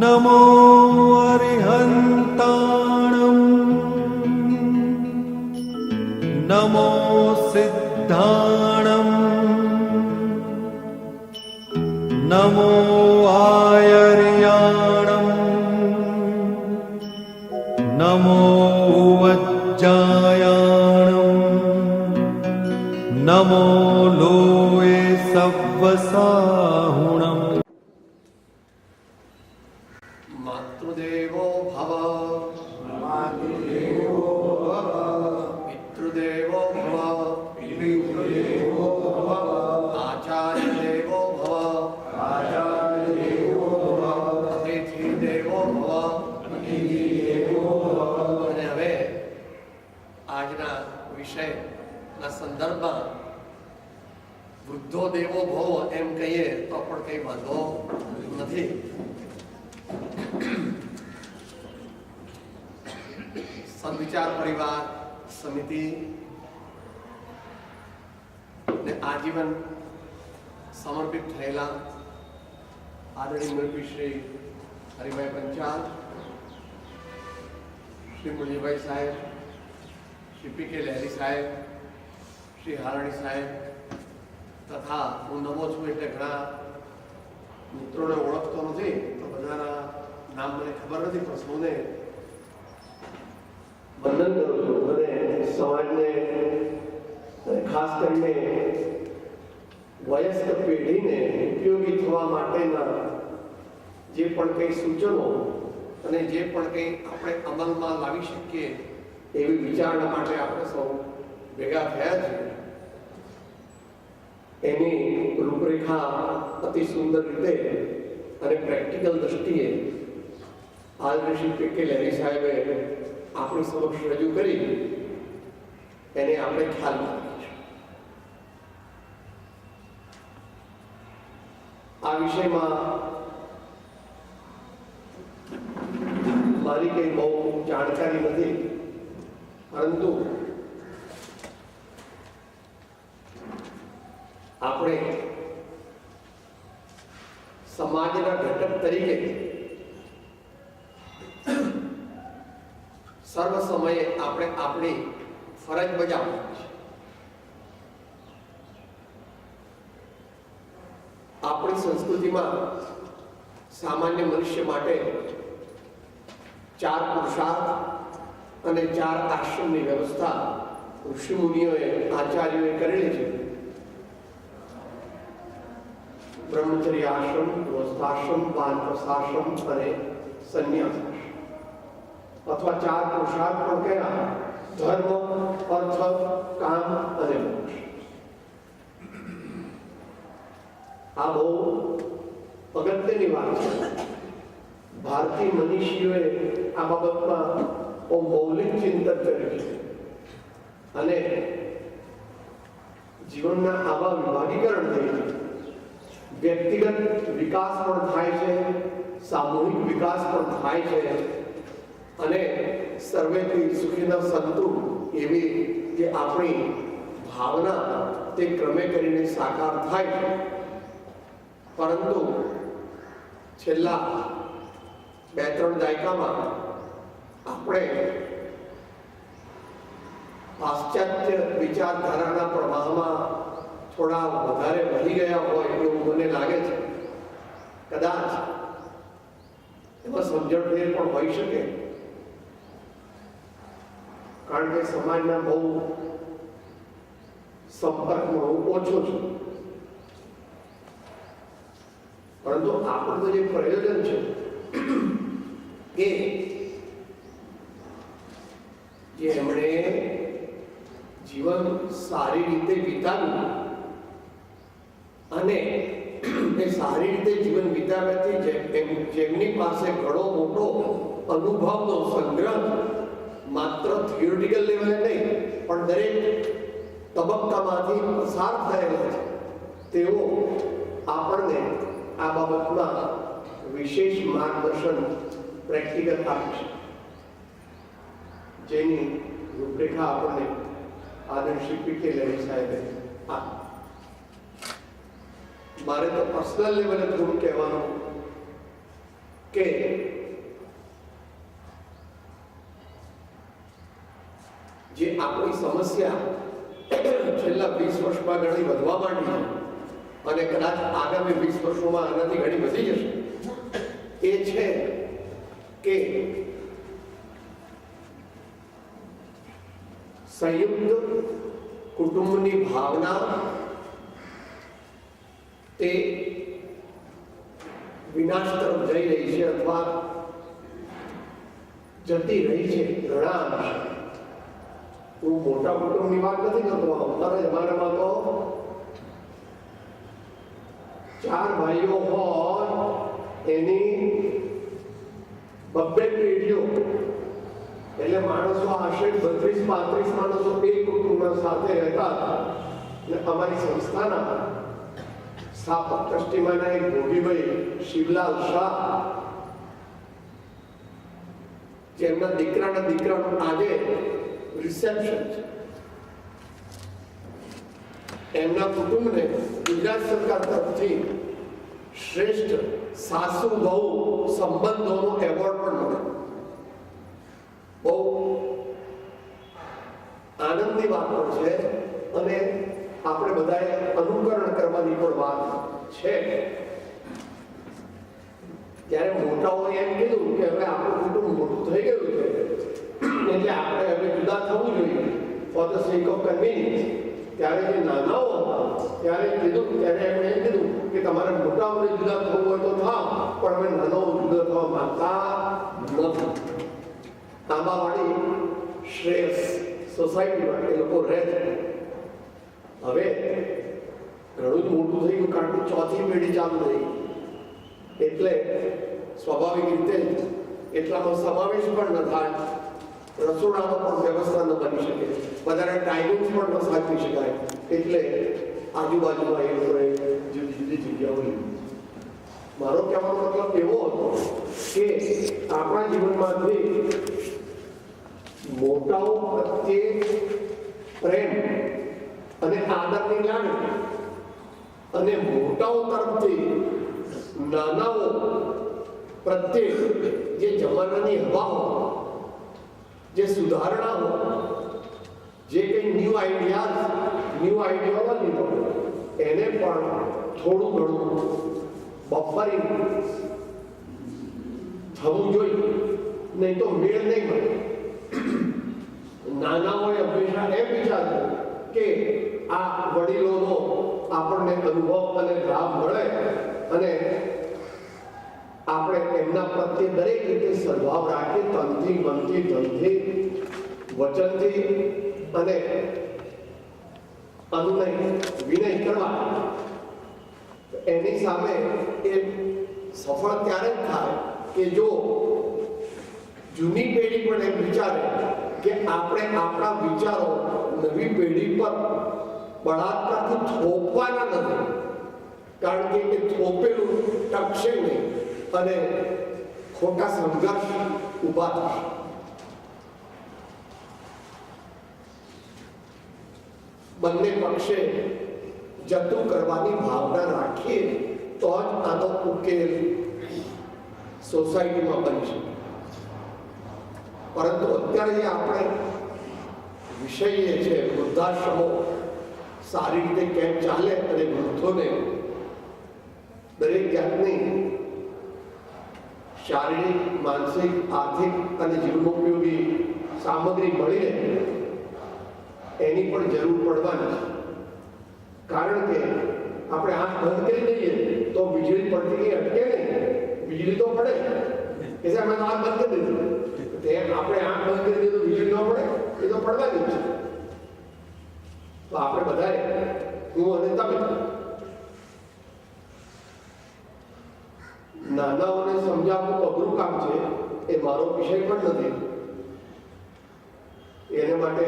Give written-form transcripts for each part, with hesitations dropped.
નમો અરિહંતાણમ નમો સિદ્ધાણમ નમો આયર્યાણમ નમો વજ્જાયાણમ નમો લોએ સવ્વસાહુણમ. માતૃદેવો ભવ પિતૃદેવો ભવ આચાર્ય દેવો ભવ અતિથિ દેવો ભવ. અને હવે આજના વિષયના સંદર્ભમાં વૃદ્ધો દેવો ભવ એમ કહીએ તો પણ કઈ વાંધો નથી. સદવિચાર પરિવાર સમિતિ ને આજીવન સમર્પિત થયેલા આદરણીય મુરબ્બી શ્રી હરિભાઈ પંચાલ, શ્રી મુરલીભાઈ સાહેબ, શ્રી પી કે લહેરી સાહેબ, શ્રી હારાણી સાહેબ તથા હું નવો છું એટલે ઘણા મિત્રોને ઓળખતો નથી તો બધાના નામ મને ખબર નથી, પણ સૌને વંદન કરું છું. અને સમાજને ખાસ કરીને વયસ્ક પેઢીને ઉપયોગી થવા માટેના જે પણ કંઈ સૂચનો અને જે પણ કંઈ આપણે અમલમાં લાવી શકીએ એવી વિચારણા માટે આપણે સૌ ભેગા થયા છીએ. એની રૂપરેખા અતિ સુંદર રીતે અને પ્રેક્ટિકલ દ્રષ્ટિએ આદરણીય શ્રી પી કે લહેરી સાહેબે આપણી સમક્ષ રજૂ કરી એને આપણે ખ્યાલ રાખીશું. આ વિષયમાં મારી કઈ બહુ જાણકારી નથી, પરંતુ આપણે સમાજના ઘટક તરીકે સર્વ સમયે આપણે આપણી ફરજ બજાવવી છે. આપણી સંસ્કૃતિમાં સામાન્ય મનુષ્ય માટે 4 પુરુષાર્થ અને 4 આશ્રમની વ્યવસ્થા ઋષિ મુનિઓએ આચાર્યોએ કરેલી છે. બ્રહ્મચર્ય આશ્રમ, ગૃહસ્થાશ્રમ, વાનપ્રસ્થાશ્રમ અને સંન્યાસ અથવા 4 પુરુષાર્થ પણ કયા? ધર્મ, અર્થ, કામ અને મોક્ષ. આ બહુ અગત્યની વાત છે. ભારતીય મનીષીઓએ આ બાબતમાં બહુ મૌલિક ચિંતન કર્યું છે અને જીવનના આવા વિભાગીકરણથી વ્યક્તિગત વિકાસ પણ થાય છે, સામૂહિક વિકાસ પણ થાય છે અને સર્વેથી સુખીના સંતુ એવી જે આપણી ભાવના તે ક્રમે કરીને સાકાર થાય છે. પરંતુ છેલ્લા 2-3 દાયકામાં આપણે પાશ્ચાત્ય વિચારધારાના પ્રવાહમાં થોડા વધારે વહી ગયા હોય એવું મને લાગે છે. કદાચ એમાં સમજણભેર પણ હોઈ શકે, કારણ કે સમાજના બહુ સંપર્કમાં હું ઓછો છું. પરંતુ આપણું તો જે પ્રયોજન છે કે જે એમણે જીવન સારી રીતે વિતાવ્યું અને એ સારી રીતે જીવન વિતાવ્યાથી જેમની પાસે ઘણો મોટો અનુભવનો સંગ્રહ માત્ર થિયોરિટિકલ લેવલે નહીં પણ દરેક તબક્કામાંથી પસાર થયેલા છે, તેઓ આપણને આ બાબતમાં વિશેષ માર્ગદર્શન પ્રેક્ટિકલ આપી છે, જેની રૂપરેખા આપણને આદરણીય શ્રી પી કે લહેરી સાહેબે આપી. મારે તો પર્સનલ લેવલે થોડું કહેવાનું કે જે આપણી સમસ્યા છેલ્લા 20 વર્ષમાં ઘણી વધવા માંડી છે અને કદાચ આગામી 20 વર્ષોમાં આનાથી ઘણી વધી જશે, એ છે કે સંયુક્ત કુટુંબની ભાવના તે વિનાશ તરફ જઈ રહી છે અથવા જતી રહી છે ઘણા અંશે. હું મોટા કુટુંબની વાત નથી કરતો. અત્યારે જમાનામાં તો 4 ભાઈઓ હોય એની 2 પેઢીઓ, એટલે માણસો આશરે 32-35 માણસો એક કુટુંબમાં સાથે રહેતા હતા. અને અમારી સંસ્થાના સ્થાપક ટ્રસ્ટીમાંના એક ભોગીભાઈ શિવલાલ શાહ, જેમના દીકરાનું આજે રિસેપ્શન છે, એમના કુટુંબને ગુજરાત સરકાર તરફથી શ્રેષ્ઠ સાસુ વહુ સંબંધોનો એવોર્ડ પણ મળ્યો. બહુ આનંદની વાત પણ છે અને આપણે બધાએ અનુકરણ કરવાની પણ વાત છે. ત્યારે મોટાઓએ એમ કીધું કે હવે આપણું કુટુંબ મોટું થઈ ગયું છે એટલે આપણે હવે જુદા થવું જોઈએ for the sec of convenience. ત્યારે જે નાનાઓ હતા ત્યારે એમણે એમ કીધું કે તમારે મોટાઓને જુદા થવું હોય તો થાવ, પણ હવે નાનાઓ જુદા થવા માંગતા નથી. તાંબાવાળી શ્રેયસ સોસાયટીમાં એ લોકો રહે છે. હવે ઘણું જ મોટું થઈ ગયું, કારણ કે 4થી પેઢી ચાલુ થઈ, એટલે સ્વાભાવિક રીતે એટલામાં સમાવેશ પણ ન થાય, રસોડાનો પણ વ્યવસ્થા ન બની શકે, વધારે ટાઈમિંગ પણ ન સાચવી શકાય, એટલે આજુબાજુમાં એ લોકોએ જુદી જુદી જગ્યાઓ લીધી. મારો કહેવાનો મતલબ એવો હતો કે આપણા જીવનમાંથી મોટાઓ પ્રત્યે પ્રેમ અને આદરની લાગણી અને મોટાઓ તરફથી નાનાઓ પ્રત્યે જે જમાનાની હવાઓ, જે સુધારણાઓ, જે કંઈ ન્યૂ આઈડિયોલોજી એને પણ થોડું ઘણું બફરિંગ થવું જોઈએ, નહીં તો મેળ નહીં મળે. નાનાઓએ હંમેશા એમ વિચાર્યું કે આ વડીલોનો આપણને અનુભવ અને લાભ મળે અને આપણે એમના પ્રત્યે દરેક રીતે સદભાવ રાખીએ, તનથી, મનથી, ધનથી, વચનથી અને અનુનય વિનય કરવા. એની સામે એ સફળ ત્યારે જ થાય કે જો જૂની પેઢી પણ એમ વિચારે કે આપણે આપણા વિચારો નવી પેઢી પર બળાત્કારથી થોપવાના નથી, કારણ કે એ થોપેલું ટકશે નહીં અને ખોટા સંઘર્ષ ઊભા થશે. બંને પક્ષે જતું કરવાની ભાવના રાખીએ તો જ આનો ઉકેલ સોસાયટીમાં બની શકે. પરંતુ અત્યારે જે આપણે વિષય છે વૃદ્ધાશ્રમો સારી રીતે કેમ ચાલે અને વૃદ્ધોને દરેક જાતની શારીરિક, માનસિક, આર્થિક અને જીવનોપયોગી સામગ્રી મળી રહે એની પણ જરૂર પડવાની છે. કારણ કે આપણે આંખ બંધ કરી દઈએ તો વીજળી પડતી અટકે નહીં, વીજળી તો પડે. એટલે અમે આંખ બંધ કરી દીધી, આપણે આંખ બંધ કરી દીધું વીજળી ન પડે, એ તો પડવાની જ છે. તો આપણે બધાએ, હું અને તમે, નાનાઓને સમજાવવું અઘરું કામ છે, એ મારો વિષય પણ નથી. એને માટે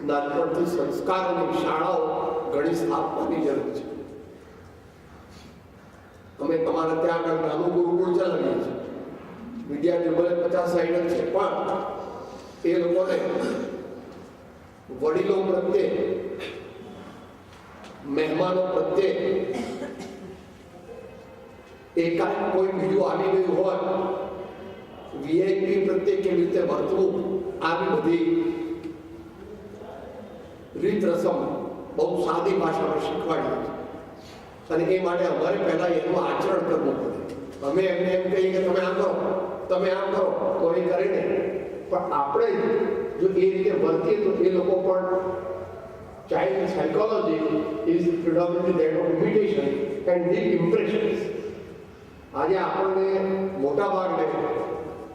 નાનપણથી સંસ્કારોની શાળાઓ ઘણી સ્થાપવાની જરૂર છે. અમે તમારા ત્યાં આગળ નાનું ગુરુકુળ ચલાવીએ છીએ. વિદ્યાર્થીઓ ભલે 50-60 છે, પણ એ લોકોને વડીલો પ્રત્યે, મહેમાનો પ્રત્યે એકાએક કોઈ બીજું આવી ગયું હોય, વીઆઈપી પ્રત્યે કેવી રીતે વર્તવું, આવી બધી રીત રસમ બહુ સાદી ભાષામાં શીખવાડીએ છે. અને એ માટે અમારે પહેલા એનું આચરણ કરવું પડે. અમે એમને એમ કહીએ કે તમે આમ કરો, તમે આમ કરો, તો એ કરે નહીં. પણ આપણે જો એ રીતે વર્તીએ તો એ લોકો પણ, child psychology is predominantly that of imitation and deep impressions. આજે આપણને મોટા ભાગને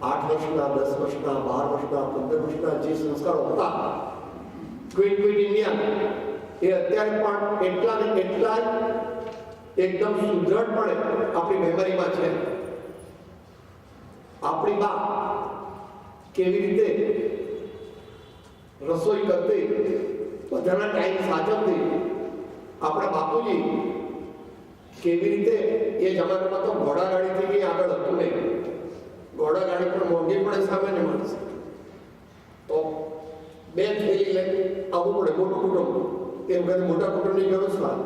8 વર્ષના, 10 વર્ષના, 12 વર્ષના, 15 વર્ષના જે સંસ્કારો હતા, ક્વિટ ઇન્ડિયા, એ અત્યારે પણ એટલા ને એટલા એકદમ સુદૃઢપણે આપણી મેમરીમાં છે. આપણી બા કેવી રીતે રસોઈ કરતી, બધાના ટાઈમ સાચવતી, આપણા બાપુજી કેવી રીતે, એ જમાનામાં તો ઘોડાગાડીથી બી આગળ હતું નહીં. ઘોડાગાડી પણ મોંઘી પડે સામાન્ય માણસ, તો 2 થેલી લઈને આવવું પડે. મોટું કુટુંબ, એમ કરે મોટા કુટુંબની વ્યવસ્થા.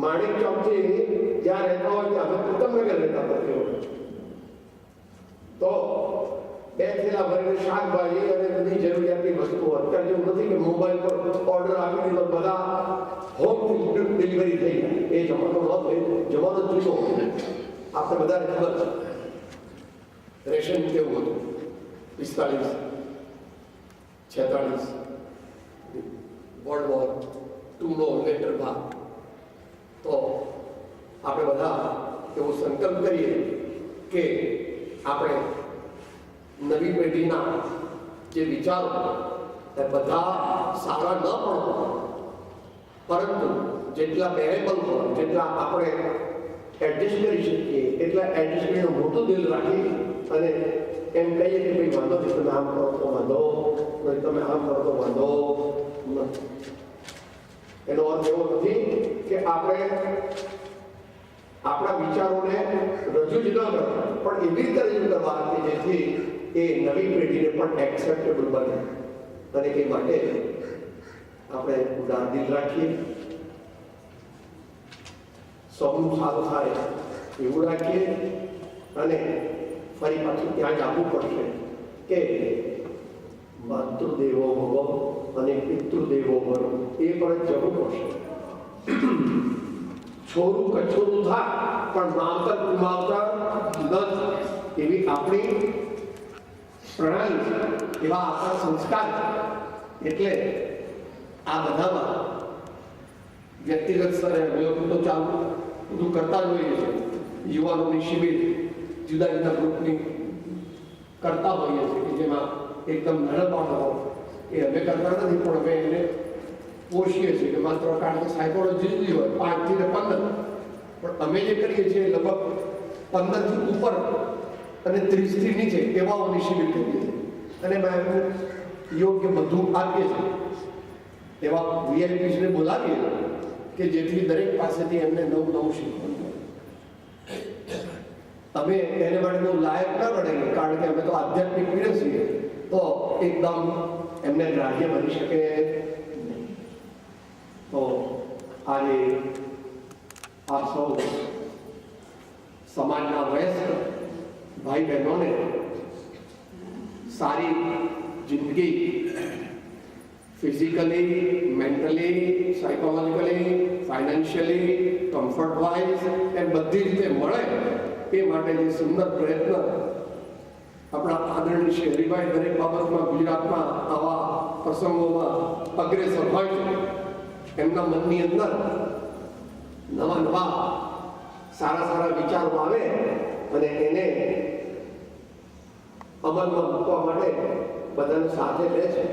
માણેક ચોકથી જ્યાં રહેતા હોય ત્યાં અમે ઉત્તમનગર રહેતા હતા. તો 2 થેલા ભરીને શાકભાજી અને બધી જરૂરિયાતની વસ્તુઓ. અત્યારે જેવું નથી કે મોબાઈલ પર ઓર્ડર આપી દીધો, બધા હોમ ડિલિવરી થઈ જાય. એ જમાનો નહોતો, એ જમાનો જૂનો. આપણે બધાને ખબર છે રેશન કેવું હતું. 45, 46 વર્લ્ડ વોર 2 નો લેટર ભાગ. તો આપણે બધા એવો સંકલ્પ કરીએ કે આપણે નવી પેઢીના જે વિચારો એ બધા સારા ન પણ હોય, પરંતુ જેટલા બેરેબલ હોય, જેટલા આપણે એડજસ્ટ કરી શકીએ એટલા એડજસ્ટ કરીને મોટું દિલ રાખી અને એમ કહીએ કે ભાઈ વાંધો નહીં, તમે આમ કરો તો વાંધો નહીં, તમે આમ કરો તો વાંધો નથી. એનો અર્થ એવો નથી કે આપણે આપણા વિચારોને રજૂ જ ન કરવા, પણ એવી રીતે રજૂ કરવા કે જેથી એ નવી પેઢીને પણ એક્સેપ્ટેબલ બને. અને એ માટે આપણે ઉદાર દિલ રાખીએ, સૌનું સારું થાય એવું રાખીએ. અને ફરી પાછું ત્યાં જ આવવું પડશે કે માતૃદેવો ભવ અને પિતૃદેવો ભવ, એ પણ જવું પડશે. છોરું કછોરું થાય પણ માવતર કુમાવતર ન થાય, એવી આપણી પ્રણાલી છે, એવા આપણા સંસ્કાર. એટલે આ બધામાં વ્યક્તિગત સ્તરે તો ચાલુ બધું કરતા જ હોઈએ છીએ. યુવાનોની શિબિર જુદા જુદા ગ્રુપની કરતા હોઈએ છીએ કે જેમાં એકદમ નાના બાળકો, એ અમે કરતા નથી, પણ અમે એને પોષીએ છીએ કે માત્ર કારણ કે સાયકોલોજી જુદી હોય 5 થી 15, પણ અમે જે કરીએ છીએ લગભગ 15 થી ઉપર અને 30 થી નીચે એવાઓની શિબિર કરીએ છીએ. અને એમાં એમને યોગ્ય બધું આપીએ છીએ. એવા વીઆઈપીસને બોલાવીએ કે જેથી દરેક પાસેથી એમને નવું શીખવું. અમે એને માટે બહુ લાયક ના બનાવીએ, કારણ કે અમે તો આધ્યાત્મિક પીરે છીએ, તો એકદમ એમને ગ્રાહ્ય બની શકે નહીં. તો આજે આપ સૌ સમાજના વયસ્ક ભાઈ બહેનોને સારી જિંદગી, physically, mentally, psychologically, financially, comfort wise એ બધી રીતે મળે, એ માટે જે સુંદર પ્રયત્ન આપણા આદરણીય શ્રી હરિભાઈ દરેક બાબતમાં ગુજરાતમાં આવા પ્રસંગોમાં અગ્રેસર હોય છે. એમના મનની અંદર નવા સારા વિચારો આવે અને એને અમલમાં મૂકવા માટે બધાને સાથે રહે છે.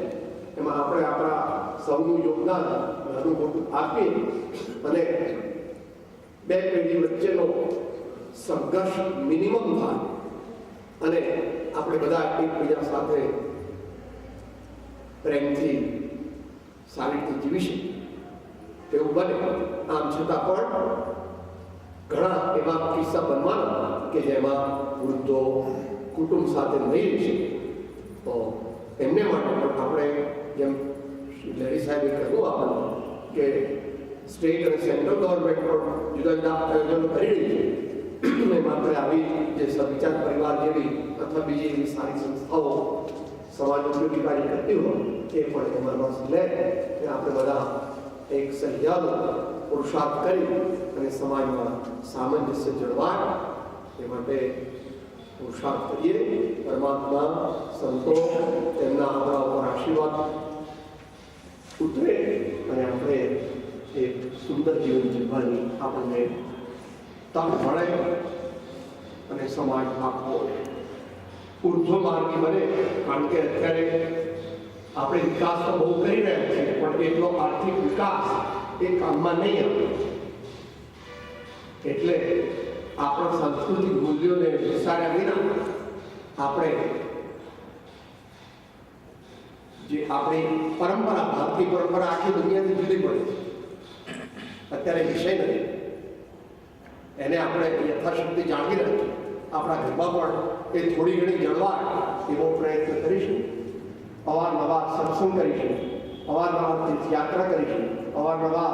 એમાં આપણે આપણા સૌનું યોગદાન નાનું મોટું આપી અને 2 પેઢી વચ્ચેનો સંઘર્ષ મિનિમમ થાય અને આપણે બધા એકબીજા સાથે પ્રેમથી સારી રીતે જીવી શકીએ તેવું બને. આમ છતાં પણ ઘણા એવા કિસ્સા બનવાના કે જેમાં વૃદ્ધો કુટુંબ સાથે નહીં રહી શકે. તો એમને માટે પણ આપણે જેમ શ્રી લહેરી સાહેબે કહ્યું આપણને કે સ્ટેટ અને સેન્ટ્રલ ગવર્મેન્ટ પણ જુદા જુદા આયોજનો કરી રહી છે એમાં આપણે આવી જે સવિચાર પરિવાર જેવી અથવા બીજી એવી સારી સંસ્થાઓ સમાજ ઉપયોગી કાર્ય કરતી હોય એ પણ એમાં રસ લે કે આપણે બધા એક સહિયારો પુરુષાર્થ કરી અને સમાજમાં સામંજસ્ય જળવાય એ માટે પુરુષાર્થ કરીએ. પરમાત્મા સંતો તેમના આપણા ઉપર આશીર્વાદ ઉતરે અને આપણે એક સુંદર જીવન જીવવાની આપણને તક મળે અને સમાજ આખો ઉર્ધ્વમાર્ગી બને. કારણ કે અત્યારે આપણે વિકાસ તો બહુ કરી રહ્યા છીએ પણ એટલો આર્થિક વિકાસ એ કામમાં નહીં આવે. એટલે આપણા સાંસ્કૃતિક મૂલ્યોને વિસાર્યા વિના આપણે જે આપણી પરંપરા ભારતીય પરંપરા આખી દુનિયાથી જુદી પડે અત્યારે વિષય નથી. એને આપણે યથાશક્તિ જાળવી રાખીએ. આપણા ઘરમાં પણ એ થોડી ઘણી જળવાય એવો પ્રયત્ન કરીશું. અવારનવાર સત્સંગ કરીશું, અવારનવાર તીર્થયાત્રા કરીશું, અવારનવાર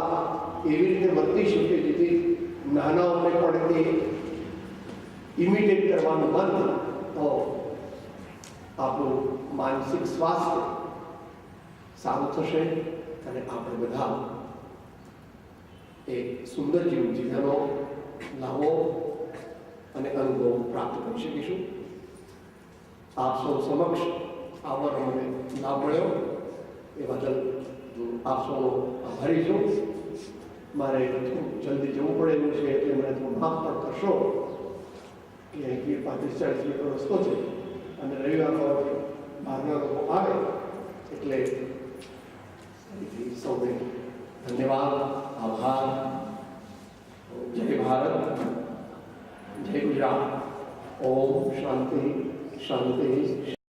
એવી રીતે વર્તીશું કે જેથી નાનાઓને પણ તે ઇમિટેટ કરવાનું બંધ તો આપણું માનસિક સ્વાસ્થ્ય સારું થશે અને આપણે બધા એક સુંદર જીવન જીવવાનો લાભો અને અનુભવ પ્રાપ્ત કરી શકીશું. આપ સૌ સમક્ષ આવવાનો મને લાભ મળ્યો એ બદલ આપ સૌનો આભારી છું. મારે જલ્દી જવું પડે એવું છે એટલે મને થોડું માફ પણ કરશો કે અહીંથી 35-40 કિલોમીટર રસ્તો છે અને રવિવાર બહારના લોકો આવે એટલે ફરીથી સૌને ધન્યવાદ, આભાર. જય ભારત, જય ગુજરાત. ઓમ શાંતિ શાંતિ.